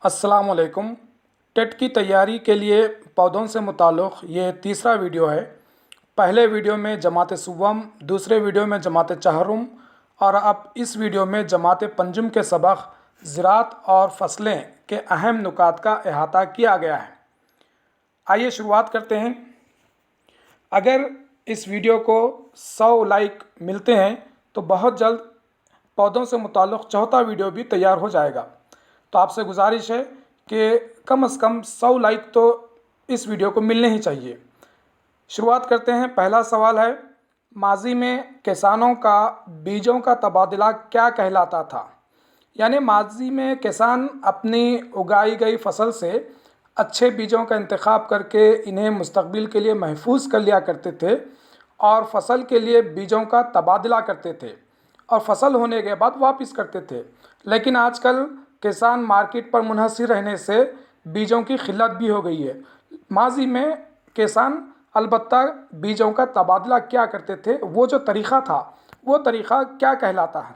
अस्सलामुअलैकुम। टेट की तैयारी के लिए पौधों से मुताल्लिक़ ये तीसरा वीडियो है। पहले वीडियो में जमात सुव्वम, दूसरे वीडियो में जमात चहरुम और अब इस वीडियो में जमात पंजुम के सबक ज़राअत और फसलें के अहम नुकात का अहाता किया गया है। आइए शुरुआत करते हैं। अगर इस वीडियो को 100 लाइक मिलते हैं तो बहुत जल्द पौधों से मुताल्लिक़ चौथा वीडियो भी तैयार हो जाएगा। तो आपसे गुजारिश है कि कम से कम 100 लाइक तो इस वीडियो को मिलने ही चाहिए। शुरुआत करते हैं। पहला सवाल है, माजी में किसानों का बीजों का तबादला क्या कहलाता था? यानी माजी में किसान अपनी उगाई गई फसल से अच्छे बीजों का इंतखाब करके इन्हें मुस्तकबिल के लिए महफूज कर लिया करते थे और फसल के लिए बीजों का तबादला करते थे और फसल होने के बाद वापस करते थे। लेकिन आजकल किसान मार्केट पर मुनहसर रहने से बीजों की किल्लत भी हो गई है। माजी में किसान अलबत्ता बीजों का तबादला क्या करते थे, वो जो तरीक़ा था वो तरीक़ा क्या कहलाता है?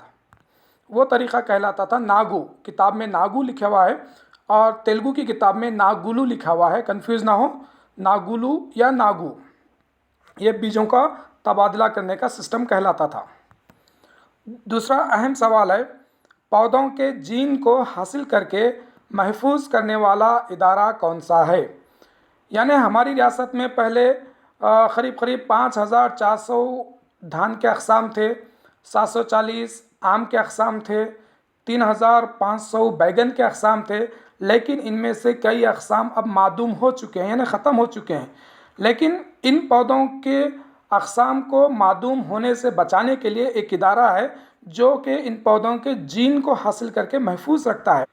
वो तरीक़ा कहलाता था नागू। किताब में नागू लिखा हुआ है और तेलुगु की किताब में नागुलू लिखा हुआ है, कंफ्यूज ना हो, नागुलू या नागू। ये बीजों का तबादला करने का सिस्टम कहलाता था। दूसरा अहम सवाल है, पौधों के जीन को हासिल करके महफूज करने वाला इदारा कौन सा है? यानी हमारी रियासत में पहले करीब 5400 धान के अक़साम थे, 740 आम के अक़साम थे, 3500 बैगन के अक़साम थे, लेकिन इनमें से कई अक़साम अब मादूम हो चुके हैं, यानी ख़त्म हो चुके हैं। लेकिन इन पौधों के अक़साम को मादूम होने से बचाने के लिए एक इदारा है जो कि इन पौधों के जीन को हासिल करके महफूज रखता है।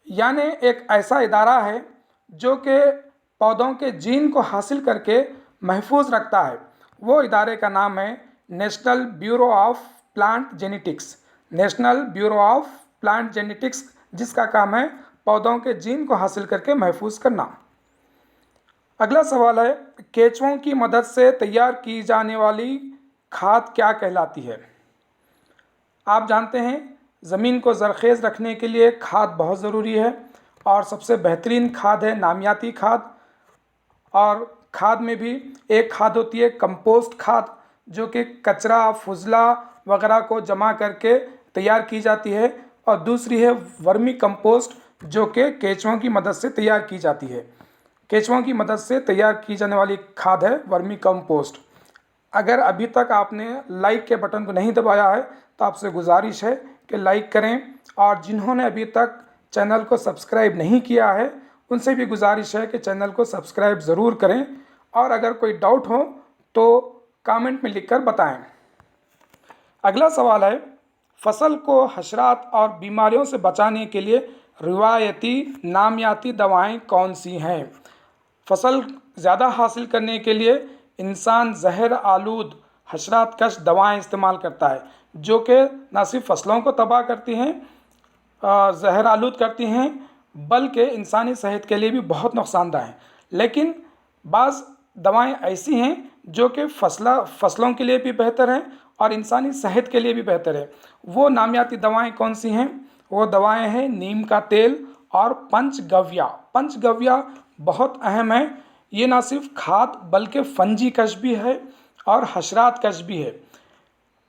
यानी एक ऐसा इदारा है जो कि पौधों के जीन को हासिल करके महफूज रखता है। वो इदारे का नाम है national bureau of plant genetics. National bureau of plant genetics, जिसका काम है पौधों के जीन को हासिल करके महफूज करना। अगला सवाल है, केंचुओं की मदद से तैयार की जाने वाली खाद क्या कहलाती है? आप जानते हैं ज़मीन को ज़रख़ेज़ रखने के लिए खाद बहुत ज़रूरी है और सबसे बेहतरीन खाद है नामियाती खाद। और खाद में भी एक खाद होती है कंपोस्ट खाद, जो कि कचरा फुजला वगैरह को जमा करके तैयार की जाती है, और दूसरी है वर्मी कंपोस्ट, जो कि केंचुओं की मदद से तैयार की जाती है। केंचुओं की मदद से तैयार की जाने वाली खाद है वर्मी कंपोस्ट। अगर अभी तक आपने लाइक के बटन को नहीं दबाया है तो आपसे गुजारिश है कि लाइक करें, और जिन्होंने अभी तक चैनल को सब्सक्राइब नहीं किया है उनसे भी गुजारिश है कि चैनल को सब्सक्राइब ज़रूर करें, और अगर कोई डाउट हो तो कमेंट में लिखकर बताएं। अगला सवाल है, फसल को हशरात और बीमारियों से बचाने के लिए रिवायती नामियाती दवाएं कौन सी हैं? फसल ज़्यादा हासिल करने के लिए इंसान जहर आलूद हशरात कश दवाएं इस्तेमाल करता है, जो कि न सिर्फ फसलों को तबाह करती हैं, जहर आलूद करती हैं, बल्कि इंसानी सेहत के लिए भी बहुत नुकसानदायक हैं। लेकिन बाज़ दवाएं ऐसी हैं जो कि फसलों के लिए भी बेहतर हैं और इंसानी सेहत के लिए भी बेहतर है। वो नामियाती दवाएं कौन सी हैं? वो दवाएं हैं नीम का तेल और पंचगव्या। पंचगव्या बहुत अहम है। ये ना सिर्फ खाद बल्कि फंजी कश भी है और हशरात कश भी है।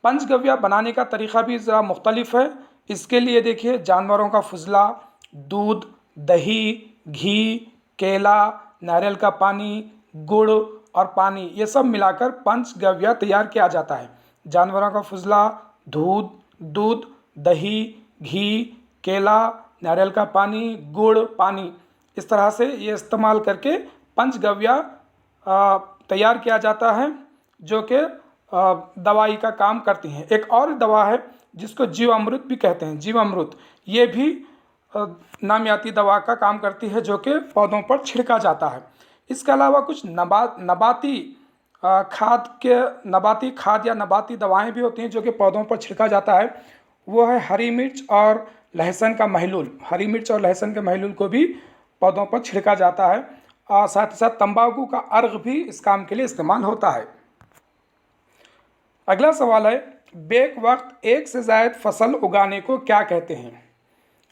पंचगव्या बनाने का तरीक़ा भी ज़रा मुख्तलिफ है। इसके लिए देखिए, जानवरों का फुजला, दूध, दही, घी, केला, नारियल का पानी, गुड़ और पानी, ये सब मिलाकर पंचगव्या तैयार किया जाता है। जानवरों का फुजला, दूध, दही, घी, केला, नारियल का पानी, गुड़, पानी, इस तरह से ये इस्तेमाल करके पंचगव्या तैयार किया जाता है, जो कि दवाई का काम करती हैं। एक और दवा है जिसको जीवामृत भी कहते हैं, जीवामृत, ये भी नामियाती दवा का काम करती है, जो कि पौधों पर छिड़का जाता है। इसके अलावा कुछ नबाती खाद या नबाती दवाएं भी होती हैं जो कि पौधों पर छिड़का जाता है। वो है हरी मिर्च और लहसुन का महलूल। हरी मिर्च और लहसुन के महलूल को भी पौधों पर छिड़का जाता है, और साथ ही साथ तंबाकू का अर्ग भी इस काम के लिए इस्तेमाल होता है। अगला सवाल है, बेक वक्त एक से ज़ायद फसल उगाने को क्या कहते हैं?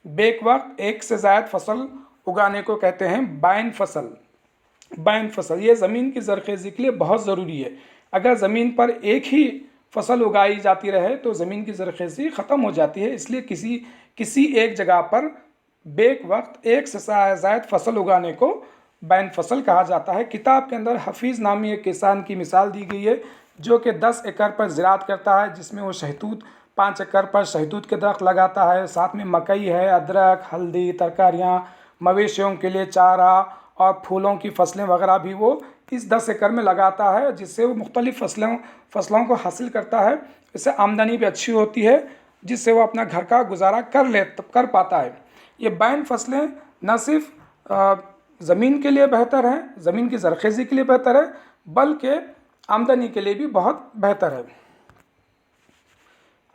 बेक वक्त एक से ज़ायद फसल उगाने को कहते हैं बैन फसल। बैन फसल ये ज़मीन की ज़रख़ेज़ी के लिए बहुत ज़रूरी है। अगर ज़मीन पर एक ही फसल उगाई जाती रहे तो ज़मीन की ज़रख़ेज़ी ख़त्म हो जाती है। इसलिए किसी एक जगह पर बेक वक्त एक से ज़ायद फसल उगाने को बैन फसल कहा जाता है। किताब के अंदर हफीज़ नामी एक किसान की मिसाल दी गई है जो कि 10 एकड़ पर ज़राअत करता है, जिसमें वो शहतूत 5 एकड़ पर शहतूत के दरख्त लगाता है, साथ में मकई है, अदरक, हल्दी, तरकारियाँ, मवेशियों के लिए चारा और फूलों की फसलें वगैरह भी वो इस 10 एकड़ में लगाता है, जिससे वो मुख्तलिफ़ फसलों को हासिल करता है। इससे आमदनी भी अच्छी होती है, जिससे वो अपना घर का गुजारा कर पाता है। ये बैन फसलें न सिर्फ ज़मीन के लिए बेहतर हैं, ज़मीन की ज़रख़ेज़ी के लिए बेहतर है, बल्कि आमदनी के लिए भी बहुत बेहतर है।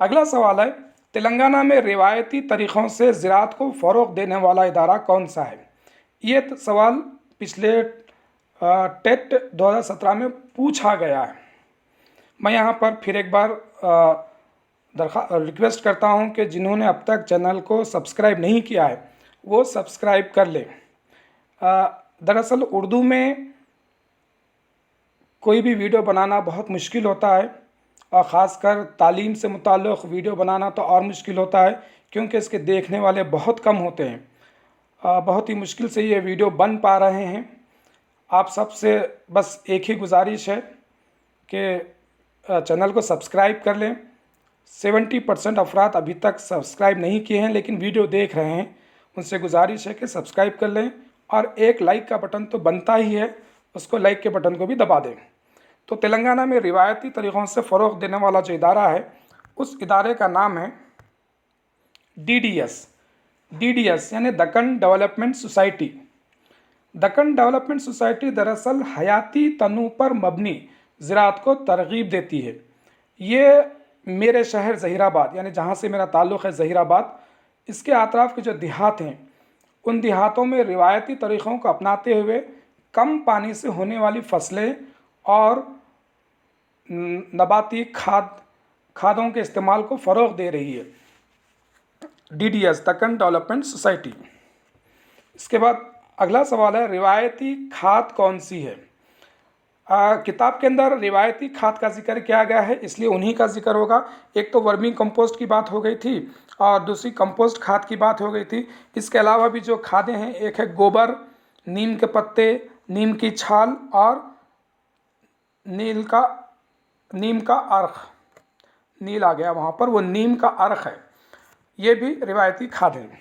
अगला सवाल है, तेलंगाना में रिवायती तरीक़ों से ज़राअत को फ़रोग़ देने वाला इदारा कौन सा है? ये सवाल पिछले टेट 2017 में पूछा गया है। मैं यहाँ पर फिर एक बार रिक्वेस्ट करता हूँ कि जिन्होंने अब तक चैनल को सब्सक्राइब नहीं किया है वो सब्सक्राइब कर लें। दरअसल उर्दू में कोई भी वीडियो बनाना बहुत मुश्किल होता है और ख़ासकर तालीम से मुताल्लिक़ वीडियो बनाना तो और मुश्किल होता है, क्योंकि इसके देखने वाले बहुत कम होते हैं। बहुत ही मुश्किल से ये वीडियो बन पा रहे हैं। आप सबसे बस एक ही गुजारिश है कि चैनल को सब्सक्राइब कर लें। 70% अफराद अभी तक सब्सक्राइब नहीं किए हैं लेकिन वीडियो देख रहे हैं, उनसे गुजारिश है कि सब्सक्राइब कर लें और एक लाइक का बटन तो बनता ही है, उसको लाइक के बटन को भी दबा दें। तो तेलंगाना में रिवायती तरीक़ों से फ़रोग़ देने वाला जो इदारा है उस इदारे का नाम है DDS यानी Deccan development society. Deccan development society दरअसल हयाती तनू पर मबनी ज़राअत को तरग़ीब देती है। ये मेरे शहर ज़हीराबाद यानी जहाँ से मेरा ताल्लुक़ है ज़हीराबाद, इसके अतराफ़ के जो देहात हैं उन देहातों में रिवायती तरीक़ों को अपनाते हुए कम पानी से होने वाली फसलें और नबाती खादों के इस्तेमाल को फ़रोग़ दे रही है DDS दक्कन डेवलपमेंट सोसाइटी। इसके बाद अगला सवाल है, रिवायती खाद कौन सी है? किताब के अंदर रिवायती खाद का जिक्र किया गया है, इसलिए उन्हीं का जिक्र होगा। एक तो वर्मी कंपोस्ट की बात हो गई थी और दूसरी कंपोस्ट खाद की बात हो गई थी। इसके अलावा भी जो खादें हैं, एक है गोबर, नीम के पत्ते, नीम की छाल और नीम का अर्क, नील आ गया वहाँ पर, वो नीम का अर्क है, ये भी रिवायती खाद हैं।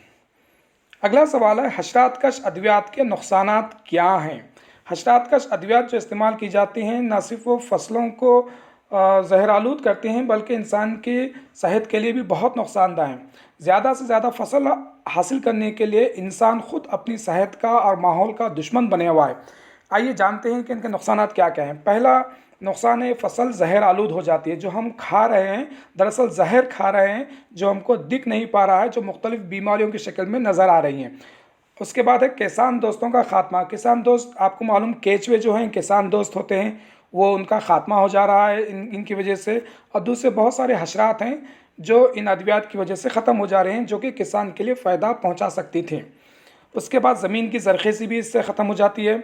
अगला सवाल है, हशरातकश अद्वियात के नुकसानात क्या हैं? हशरातकश अद्वियात जो इस्तेमाल की जाती हैं न सिर्फ वो फसलों को ज़हरालूद करते हैं बल्कि इंसान की सेहत के लिए भी बहुत नुकसानदा हैं। ज़्यादा से ज़्यादा फसल हासिल करने के लिए इंसान ख़ुद अपनी सेहत का और माहौल का दुश्मन बने हुआ है। आइए जानते हैं कि इनके नुकसानात क्या क्या हैं। पहला नुकसान है, फसल जहर आलूद हो जाती है। जो हम खा रहे हैं दरअसल जहर खा रहे हैं, जो हमको दिख नहीं पा रहा है, जो मुख्तलिफ़ बीमारियों की शक्ल में नज़र आ रही हैं। उसके बाद है किसान दोस्तों का ख़ात्मा। किसान दोस्त, आपको मालूम केचुए जो हैं किसान दोस्त होते हैं, वो उनका ख़ात्मा हो जा रहा है इनकी वजह से। और दूसरे बहुत सारे हशरात हैं जो इन अद्वियात की वजह से ख़त्म हो जा रहे हैं, जो कि किसान के लिए फ़ायदा पहुँचा सकती थी। उसके बाद ज़मीन की ज़रख़ेज़ी भी इससे ख़त्म हो जाती है।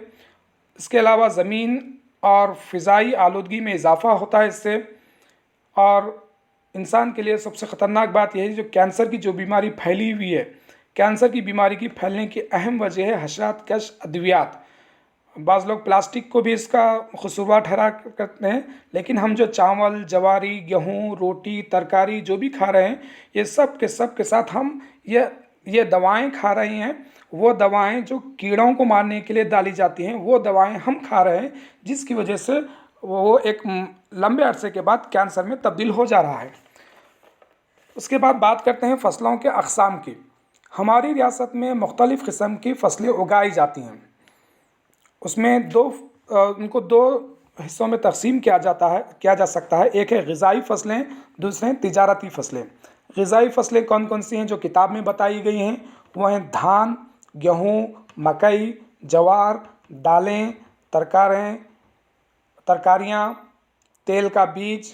इसके अलावा ज़मीन और फ़िज़ाई आलूदगी में इजाफ़ा होता है इससे। और इंसान के लिए सबसे ख़तरनाक बात यह है, जो कैंसर की जो बीमारी फैली हुई है, कैंसर की बीमारी की फैलने की अहम वजह है हशरातकश अद्वियात। बाज़ लोग प्लास्टिक को भी इसका कसूरवार ठहरा करते हैं, लेकिन हम जो चावल, जवारी, गेहूँ, रोटी, तरकारी जो भी खा रहे हैं, ये सब के साथ हम ये दवाएं खा रहे हैं। वो दवाएं जो कीड़ों को मारने के लिए डाली जाती हैं, वो दवाएं हम खा रहे हैं, जिसकी वजह से वो एक लंबे अरसे के बाद कैंसर में तब्दील हो जा रहा है। उसके बाद बात करते हैं फसलों के अक़साम की। हमारी रियासत में मुख्तलिफ़ किस्म की फसलें उगाई जाती हैं। उसमें उनको दो हिस्सों में तकसीम किया जा सकता है। एक है ग़िज़ाई फ़सलें, दूसरे हैं तिजारती फ़सलें। ग़िज़ाई फ़सलें कौन कौन सी हैं जो किताब में बताई गई हैं? वो हैं धान, गेहूँ, मकई, जवार, दालें, तरकारियाँ, तेल का बीज,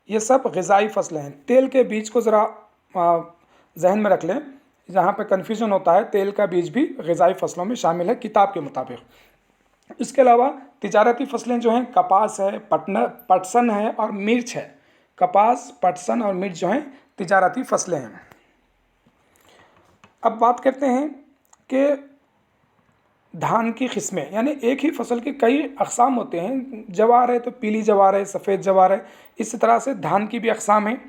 ये सब ग़िज़ाई फ़सलें हैं। तेल के बीज को ज़रा जहन में रख लें। जहाँ पे कन्फ्यूजन होता है, तेल का बीज भी ग़िज़ाई फसलों में शामिल है किताब के मुताबिक। इसके अलावा तिजारती फसलें जो हैं कपास है, पटसन है और मिर्च है। कपास, पटसन और मिर्च जो हैं तिजारती फसलें हैं। अब बात करते हैं कि धान की किस्में, यानी एक ही फसल के कई अक़साम होते हैं। जवार है तो पीली जवार है, सफ़ेद जवार है, इसी तरह से धान की भी अक़साम है।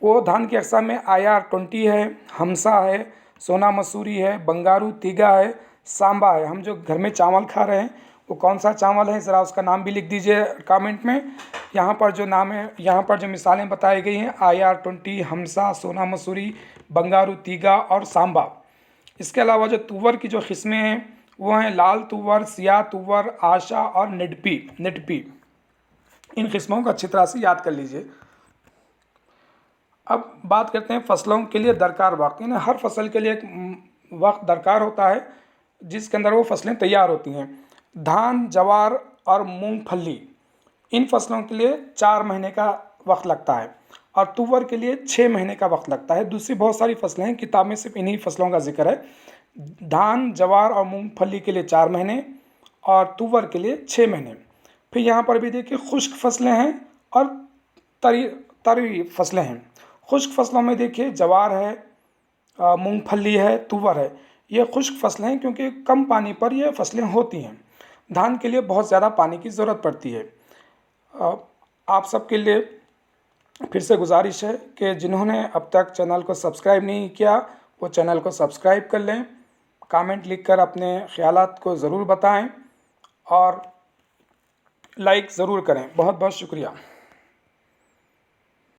वो धान की अक़साम में IR-20 है, हमसा है, सोना मसूरी है, बंगारू तीगा है, सांबा है। हम जो घर में चावल खा रहे हैं वो कौन सा चावल है, ज़रा उसका नाम भी लिख दीजिए कमेंट में। यहाँ पर जो नाम है, यहाँ पर जो मिसालें बताई गई हैं, IR-20, हमसा, सोना मसूरी, बंगारू तीगा और सांबा। इसके अलावा जो तुवर की जो किस्में हैं वो हैं लाल तुवर, सियाह तुवर, आशा और निडपी। इन किस्मों को अच्छी तरह से याद कर लीजिए। अब बात करते हैं फसलों के लिए दरकार वक्त, यानी हर फसल के लिए एक वक्त दरकार होता है जिसके अंदर वो फसलें तैयार होती हैं। धान, जवार और मूंगफली, इन फसलों के लिए 4 महीने का वक्त लगता है और तुवर के लिए 6 महीने का वक्त लगता है। दूसरी बहुत सारी फसलें हैं, किताब में सिर्फ इन्हीं फसलों का जिक्र है। धान, जवार और मूंगफली के लिए 4 महीने और तुवर के लिए 6 महीने। फिर यहाँ पर भी देखिए खुश्क फसलें हैं और तरी फसलें हैं। खुश्क फसलों में देखिए जवार है, मूंगफली है, तुवर है। ये खुश्क फसलें हैं क्योंकि कम पानी पर ये फसलें होती हैं। धान के लिए बहुत ज़्यादा पानी की ज़रूरत पड़ती है। आप सबके लिए फिर से गुजारिश है कि जिन्होंने अब तक चैनल को सब्सक्राइब नहीं किया वो चैनल को सब्सक्राइब कर लें। कमेंट लिखकर अपने ख्यालात को ज़रूर बताएं और लाइक ज़रूर करें। बहुत बहुत शुक्रिया।